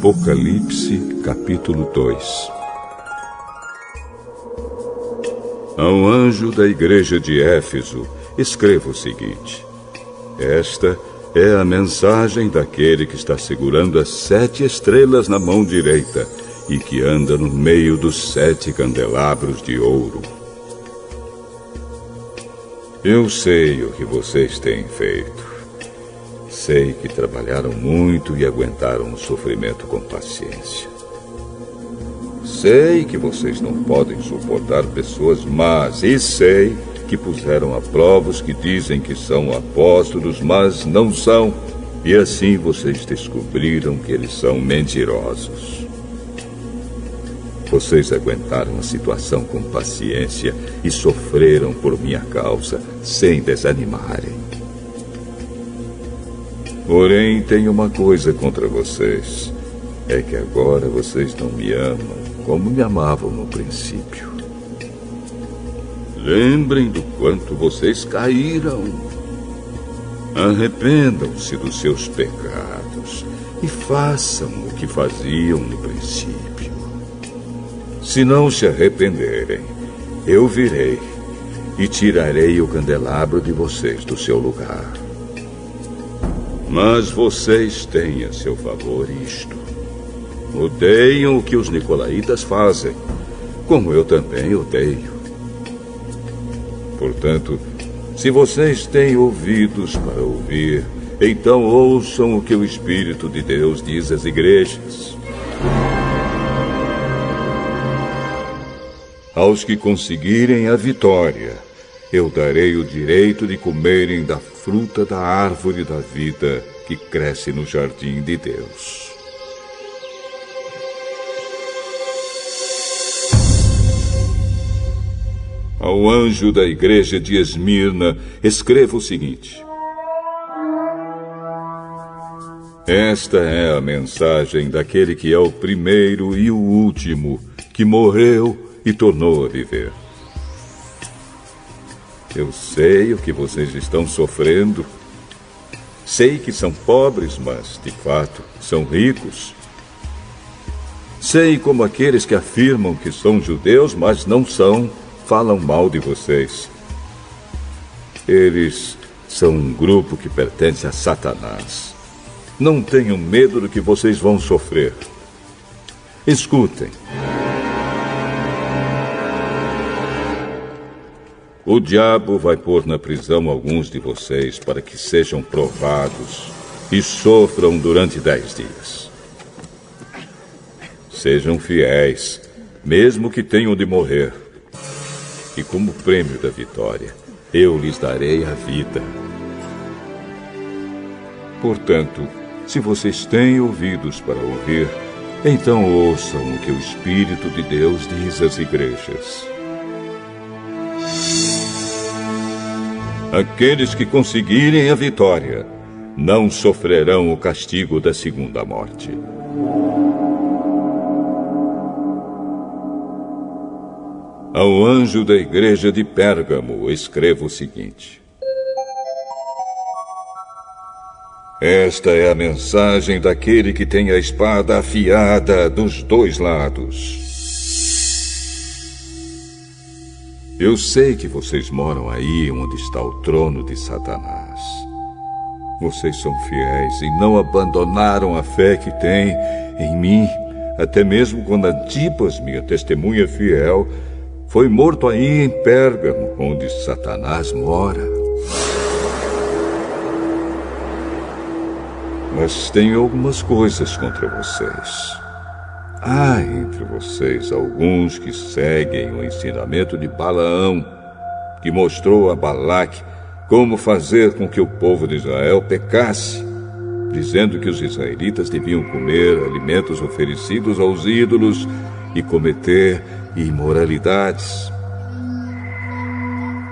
Apocalipse, capítulo 2. Ao anjo da igreja de Éfeso, escreva o seguinte: esta é a mensagem daquele que está segurando as 7 estrelas na mão direita e que anda no meio dos 7 candelabros de ouro. Eu sei o que vocês têm feito. Sei que trabalharam muito e aguentaram o sofrimento com paciência. Sei que vocês não podem suportar pessoas más e sei que puseram à prova os que dizem que são apóstolos, mas não são. E assim vocês descobriram que eles são mentirosos. Vocês aguentaram a situação com paciência e sofreram por minha causa, sem desanimarem. Porém, tenho uma coisa contra vocês. É que agora vocês não me amam como me amavam no princípio. Lembrem do quanto vocês caíram. Arrependam-se dos seus pecados e façam o que faziam no princípio. Se não se arrependerem, eu virei e tirarei o candelabro de vocês do seu lugar. Mas vocês têm a seu favor isto: odeiam o que os nicolaítas fazem, como eu também odeio. Portanto, se vocês têm ouvidos para ouvir, então ouçam o que o Espírito de Deus diz às igrejas. Aos que conseguirem a vitória, eu darei o direito de comerem da fruta da árvore da vida que cresce no jardim de Deus. Ao anjo da igreja de Esmirna, escreva o seguinte: esta é a mensagem daquele que é o primeiro e o último, que morreu e tornou a viver. Eu sei o que vocês estão sofrendo. Sei que são pobres, mas, de fato, são ricos. Sei como aqueles que afirmam que são judeus, mas não são, falam mal de vocês. Eles são um grupo que pertence a Satanás. Não tenham medo do que vocês vão sofrer. Escutem. O diabo vai pôr na prisão alguns de vocês para que sejam provados e sofram durante 10 dias. Sejam fiéis, mesmo que tenham de morrer. E como prêmio da vitória, eu lhes darei a vida. Portanto, se vocês têm ouvidos para ouvir, então ouçam o que o Espírito de Deus diz às igrejas. Aqueles que conseguirem a vitória não sofrerão o castigo da segunda morte. Ao anjo da igreja de Pérgamo, escreva o seguinte: esta é a mensagem daquele que tem a espada afiada dos 2 lados. Eu sei que vocês moram aí onde está o trono de Satanás. Vocês são fiéis e não abandonaram a fé que têm em mim, até mesmo quando Antipas, minha testemunha fiel, foi morto aí em Pérgamo, onde Satanás mora. Mas tenho algumas coisas contra vocês. Há entre vocês alguns que seguem o ensinamento de Balaão, que mostrou a Balaque como fazer com que o povo de Israel pecasse, dizendo que os israelitas deviam comer alimentos oferecidos aos ídolos e cometer imoralidades.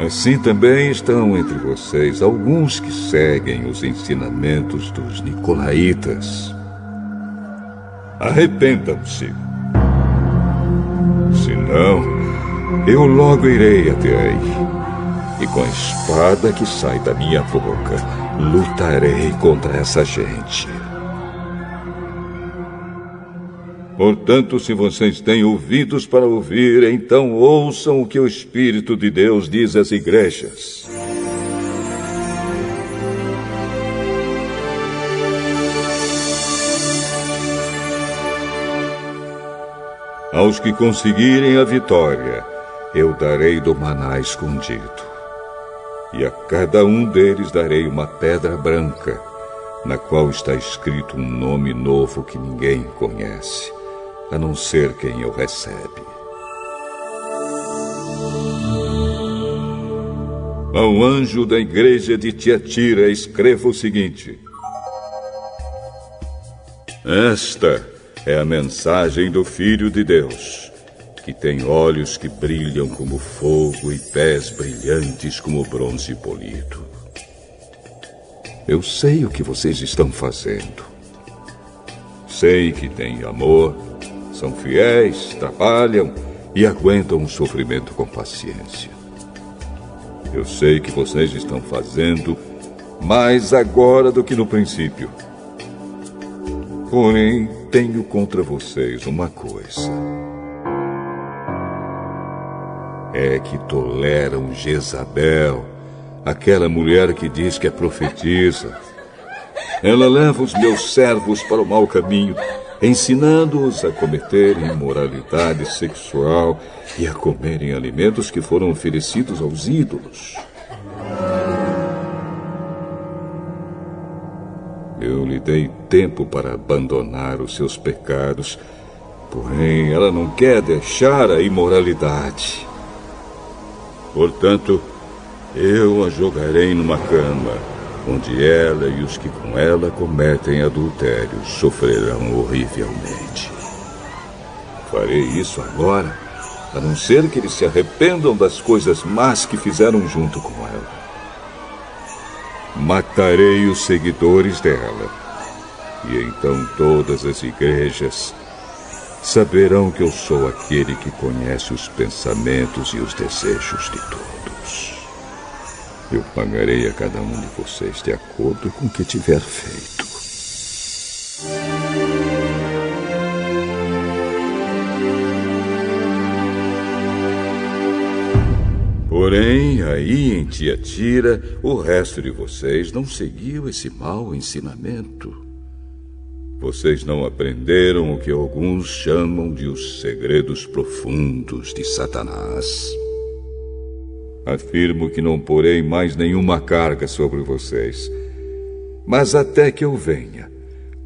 Assim também estão entre vocês alguns que seguem os ensinamentos dos nicolaítas. Arrependam-se. Senão, eu logo irei até aí, e com a espada que sai da minha boca, lutarei contra essa gente. Portanto, se vocês têm ouvidos para ouvir, então ouçam o que o Espírito de Deus diz às igrejas. Aos que conseguirem a vitória, eu darei do maná escondido. E a cada um deles darei uma pedra branca, na qual está escrito um nome novo que ninguém conhece, a não ser quem o recebe. Ao anjo da igreja de Tiatira, escreva o seguinte: Esta é a mensagem do Filho de Deus, que tem olhos que brilham como fogo e pés brilhantes como bronze polido. Eu sei o que vocês estão fazendo. Sei que têm amor, são fiéis, trabalham e aguentam o sofrimento com paciência. Eu sei que vocês estão fazendo mais agora do que no princípio. Porém, tenho contra vocês uma coisa. É que toleram Jezabel, aquela mulher que diz que é profetisa. Ela leva os meus servos para o mau caminho, ensinando-os a cometerem imoralidade sexual e a comerem alimentos que foram oferecidos aos ídolos. Eu lhe dei tempo para abandonar os seus pecados, porém ela não quer deixar a imoralidade. Portanto, eu a jogarei numa cama, onde ela e os que com ela cometem adultério sofrerão horrivelmente. Farei isso agora, a não ser que eles se arrependam das coisas más que fizeram junto com ela. Matarei os seguidores dela, e então todas as igrejas saberão que eu sou aquele que conhece os pensamentos e os desejos de todos. Eu pagarei a cada um de vocês de acordo com o que tiver feito. Porém, aí em Tiatira, o resto de vocês não seguiu esse mau ensinamento. Vocês não aprenderam o que alguns chamam de os segredos profundos de Satanás. Afirmo que não porei mais nenhuma carga sobre vocês. Mas até que eu venha,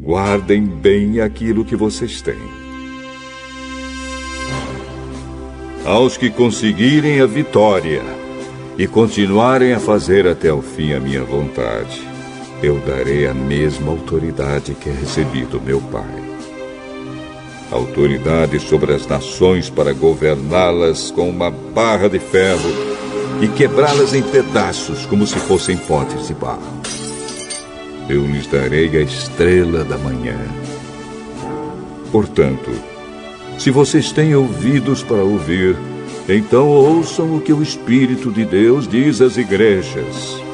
guardem bem aquilo que vocês têm. Aos que conseguirem a vitória e continuarem a fazer até o fim a minha vontade, eu darei a mesma autoridade que recebi do meu Pai. Autoridade sobre as nações para governá-las com uma barra de ferro e quebrá-las em pedaços como se fossem potes de barro. Eu lhes darei a estrela da manhã. Portanto, se vocês têm ouvidos para ouvir, então ouçam o que o Espírito de Deus diz às igrejas.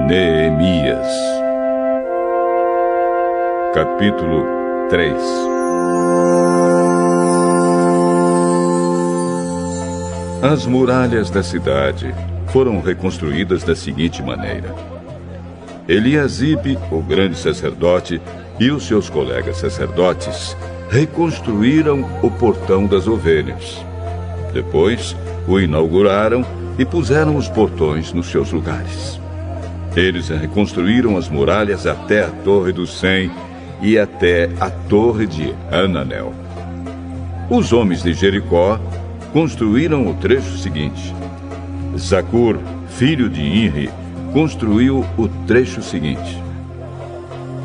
Neemias, capítulo 3. As muralhas da cidade foram reconstruídas da seguinte maneira: Eliasibe, o grande sacerdote, e os seus colegas sacerdotes reconstruíram o portão das ovelhas. Depois, o inauguraram e puseram os portões nos seus lugares. Eles reconstruíram as muralhas até a Torre do Sem e até a Torre de Hananel. Os homens de Jericó construíram o trecho seguinte: Zacur, filho de Inri, construiu o trecho seguinte.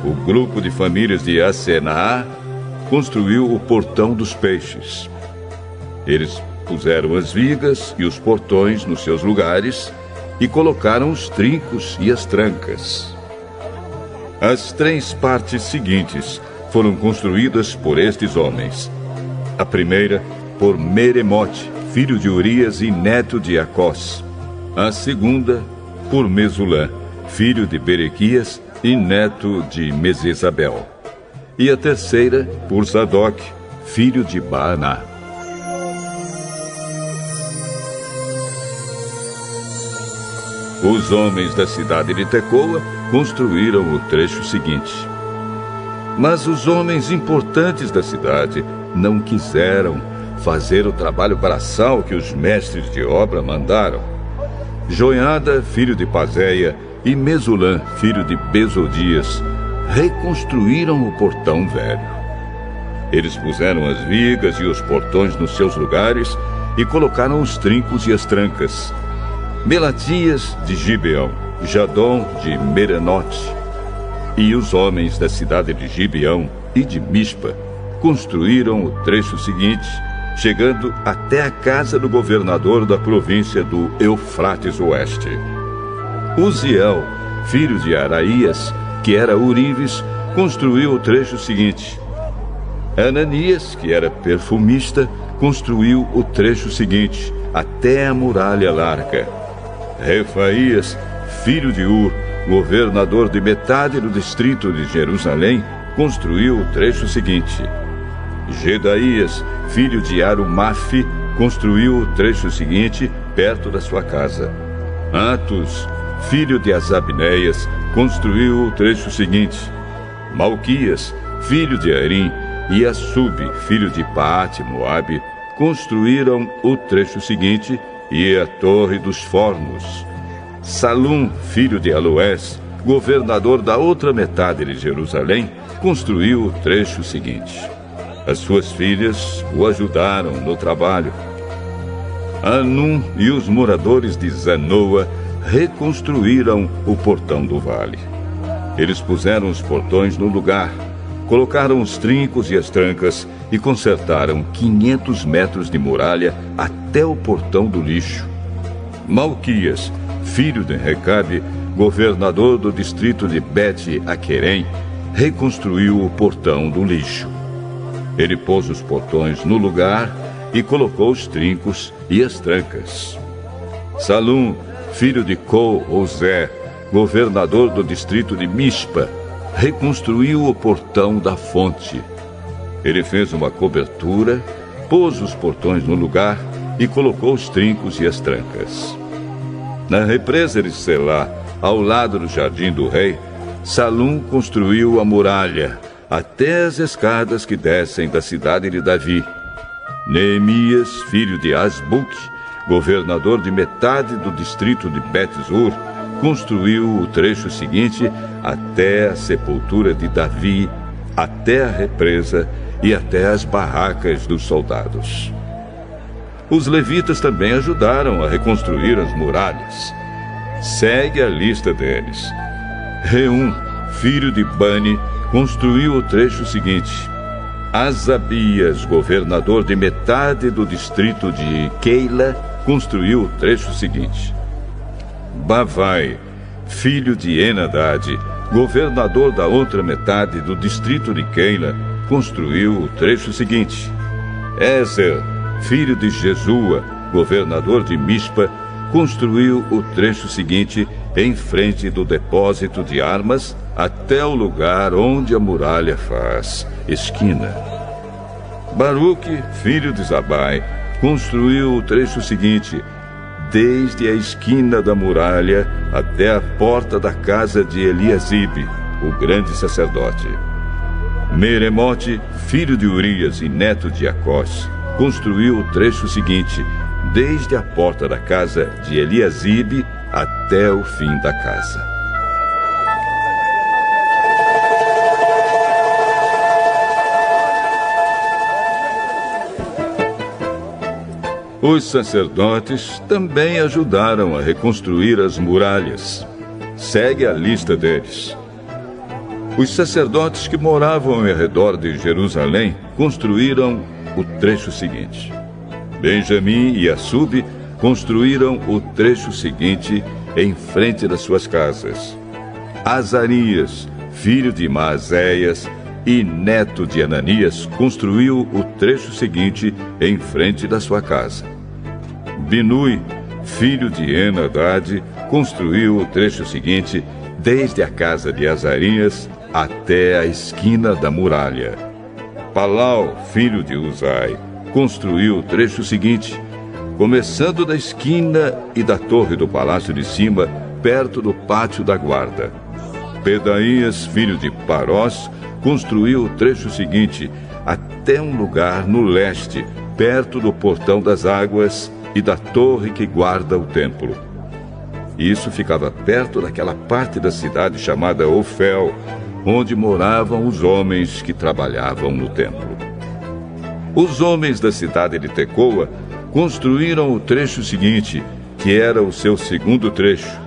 O grupo de famílias de Asenaá construiu o portão dos peixes. Eles puseram as vigas e os portões nos seus lugares e colocaram os trincos e as trancas. As 3 partes seguintes foram construídas por estes homens. A primeira, por Meremote, filho de Urias e neto de Acós. A segunda, por Mesulã, filho de Berequias e neto de Mesesabel. E a terceira, por Zadok, filho de Baaná. Os homens da cidade de Tecoa construíram o trecho seguinte. Mas os homens importantes da cidade não quiseram fazer o trabalho braçal que os mestres de obra mandaram. Joiada, filho de Pazéia, e Mesulã, filho de Besodias, reconstruíram o portão velho. Eles puseram as vigas e os portões nos seus lugares e colocaram os trincos e as trancas. Melatias de Gibeão, Jadom de Merenote e os homens da cidade de Gibeão e de Mispa construíram o trecho seguinte, chegando até a casa do governador da província do Eufrates Oeste. Uziel, filho de Araías, que era Urives, construiu o trecho seguinte. Ananias, que era perfumista, construiu o trecho seguinte, até a muralha larga. Refaías, filho de Ur, governador de metade do distrito de Jerusalém, construiu o trecho seguinte. Gedaías, filho de Arumafe, construiu o trecho seguinte, perto da sua casa. Atos, filho de Azabneias, construiu o trecho seguinte. Malquias, filho de Arim, e Assub, filho de Paate-Moabe, construíram o trecho seguinte e a Torre dos Fornos. Salum, filho de Aloés, governador da outra metade de Jerusalém, construiu o trecho seguinte. As suas filhas o ajudaram no trabalho. Anum e os moradores de Zanoa reconstruíram o portão do vale. Eles puseram os portões no lugar, colocaram os trincos e as trancas e consertaram 500 metros de muralha até o portão do lixo. Malquias, filho de Recabe, governador do distrito de Bet-Aquerem, reconstruiu o portão do lixo. Ele pôs os portões no lugar e colocou os trincos e as trancas. Salum, filho de Col-Ozé, governador do distrito de Mispa, reconstruiu o portão da fonte. Ele fez uma cobertura, pôs os portões no lugar e colocou os trincos e as trancas. Na represa de Selá, ao lado do jardim do rei, Salum construiu a muralha, até as escadas que descem da cidade de Davi. Neemias, filho de Asbuque, governador de metade do distrito de Bet-Zur, construiu o trecho seguinte até a sepultura de Davi, até a represa e até as barracas dos soldados. Os levitas também ajudaram a reconstruir as muralhas. Segue a lista deles. Reum, filho de Bani, construiu o trecho seguinte. Asabias, governador de metade do distrito de Keila, construiu o trecho seguinte. Bavai, filho de Enadade, governador da outra metade do distrito de Keila, construiu o trecho seguinte. Ezer, filho de Jesua, governador de Mispa, construiu o trecho seguinte em frente do depósito de armas até o lugar onde a muralha faz esquina. Baruque, filho de Zabai, construiu o trecho seguinte, desde a esquina da muralha até a porta da casa de Eliasibe, o grande sacerdote. Meremote, filho de Urias e neto de Acós, construiu o trecho seguinte, desde a porta da casa de Eliasibe até o fim da casa. Os sacerdotes também ajudaram a reconstruir as muralhas. Segue a lista deles. Os sacerdotes que moravam ao redor de Jerusalém construíram o trecho seguinte. Benjamim e Assub construíram o trecho seguinte em frente das suas casas. Azarias, filho de Maazéias e neto de Ananias, construiu o trecho seguinte em frente da sua casa. Binui, filho de Henadad, construiu o trecho seguinte desde a casa de Azarias até a esquina da muralha. Palau, filho de Uzai, construiu o trecho seguinte, começando da esquina e da torre do palácio de cima, perto do pátio da guarda. Pedaías, filho de Parós, construiu o trecho seguinte até um lugar no leste, perto do portão das águas e da torre que guarda o templo. Isso ficava perto daquela parte da cidade chamada Ofel, onde moravam os homens que trabalhavam no templo. Os homens da cidade de Tecoa construíram o trecho seguinte, que era o seu segundo trecho,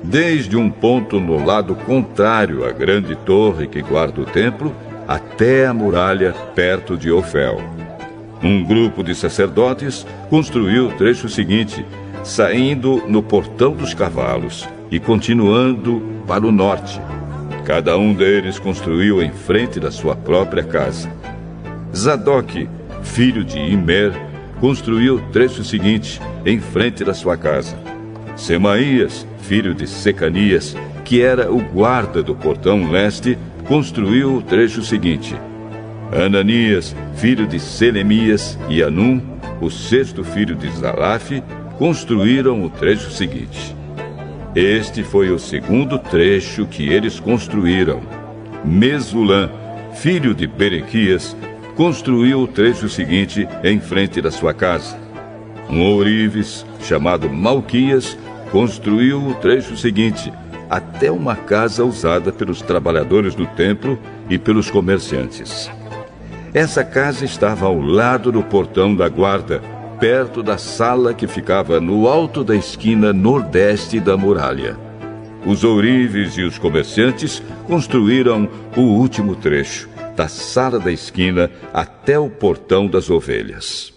desde um ponto no lado contrário à grande torre que guarda o templo, até a muralha perto de Ofel. Um grupo de sacerdotes construiu o trecho seguinte, saindo no Portão dos Cavalos e continuando para o norte. Cada um deles construiu em frente da sua própria casa. Zadok, filho de Imer, construiu o trecho seguinte em frente da sua casa. Semaías, filho de Secanias, que era o guarda do portão leste, construiu o trecho seguinte. Ananias, filho de Selemias, e Anum, o sexto filho de Zalaf, construíram o trecho seguinte. Este foi o segundo trecho que eles construíram. Mesulã, filho de Berequias, construiu o trecho seguinte em frente da sua casa. Um ourives, chamado Malquias, construiu o trecho seguinte, até uma casa usada pelos trabalhadores do templo e pelos comerciantes. Essa casa estava ao lado do portão da guarda, perto da sala que ficava no alto da esquina nordeste da muralha. Os ourives e os comerciantes construíram o último trecho, da sala da esquina até o portão das ovelhas.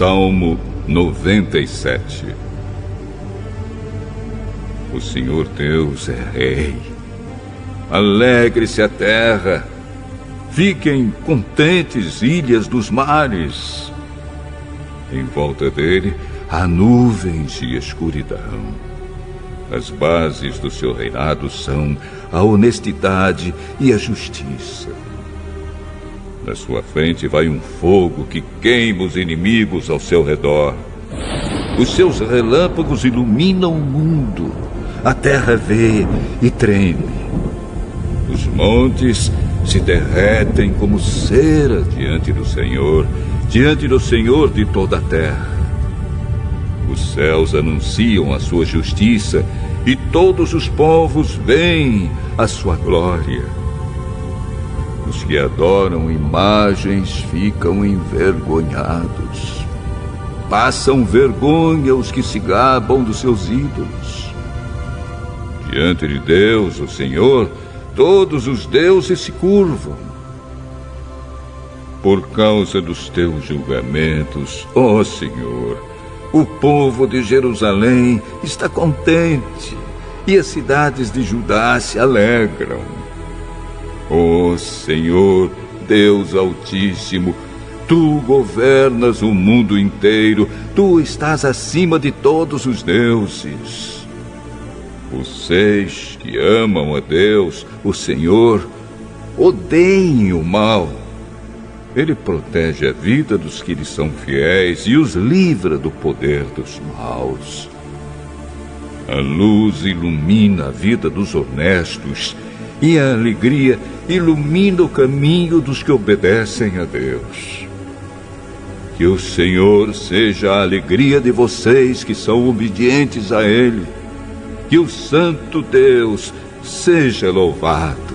Salmo 97. O Senhor Deus é Rei. Alegre-se a terra. Fiquem contentes, ilhas dos mares. Em volta dele há nuvens e escuridão. As bases do seu reinado são a honestidade e a justiça. Na sua frente vai um fogo que queima os inimigos ao seu redor. Os seus relâmpagos iluminam o mundo. A terra vê e treme. Os montes se derretem como cera diante do Senhor de toda a terra. Os céus anunciam a sua justiça e todos os povos veem a sua glória. Os que adoram imagens ficam envergonhados. Passam vergonha os que se gabam dos seus ídolos. Diante de Deus, o Senhor, todos os deuses se curvam. Por causa dos teus julgamentos, ó Senhor, o povo de Jerusalém está contente e as cidades de Judá se alegram. Ó Senhor, Deus Altíssimo, Tu governas o mundo inteiro, Tu estás acima de todos os deuses. Vocês que amam a Deus, o Senhor, odeiem o mal. Ele protege a vida dos que lhe são fiéis e os livra do poder dos maus. A luz ilumina a vida dos honestos e a alegria ilumina o caminho dos que obedecem a Deus. Que o Senhor seja a alegria de vocês que são obedientes a Ele. Que o Santo Deus seja louvado.